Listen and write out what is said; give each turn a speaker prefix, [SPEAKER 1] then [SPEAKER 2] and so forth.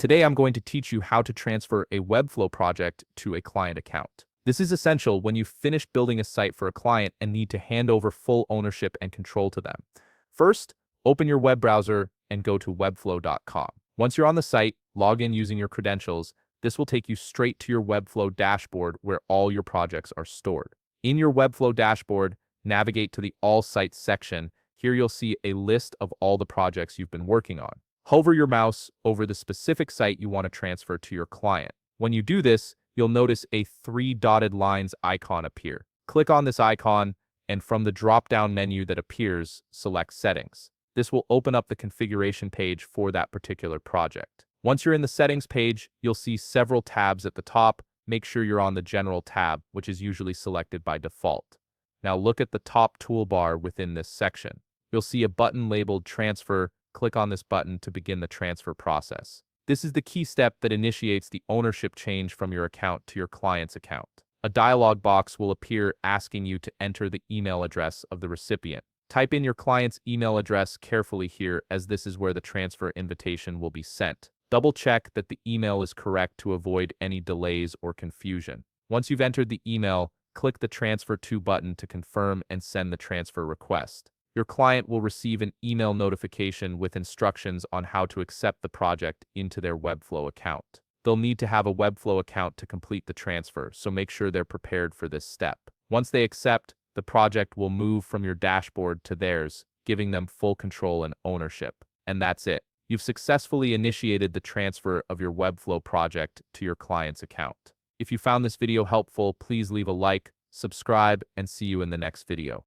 [SPEAKER 1] Today I'm going to teach you how to transfer a Webflow project to a client account. This is essential when you finish building a site for a client and need to hand over full ownership and control to them. First, open your web browser and go to webflow.com. Once you're on the site, log in using your credentials. This will take you straight to your Webflow dashboard where all your projects are stored. In your Webflow dashboard, navigate to the All Sites section. Here you'll see a list of all the projects you've been working on. Hover your mouse over the specific site you want to transfer to your client. When you do this, you'll notice a 3 dotted lines icon appear. Click on this icon, and from the drop-down menu that appears, select Settings. This will open up the configuration page for that particular project. Once you're in the Settings page, you'll see several tabs at the top. Make sure you're on the General tab, which is usually selected by default. Now look at the top toolbar within this section. You'll see a button labeled Transfer. Click on this button to begin the transfer process. This is the key step that initiates the ownership change from your account to your client's account. A dialog box will appear asking you to enter the email address of the recipient. Type in your client's email address carefully here, as this is where the transfer invitation will be sent. Double check that the email is correct to avoid any delays or confusion. Once you've entered the email, click the Transfer To button to confirm and send the transfer request. Your client will receive an email notification with instructions on how to accept the project into their Webflow account. They'll need to have a Webflow account to complete the transfer, so make sure they're prepared for this step. Once they accept, the project will move from your dashboard to theirs, giving them full control and ownership. And that's it. You've successfully initiated the transfer of your Webflow project to your client's account. If you found this video helpful, please leave a like, subscribe, and see you in the next video.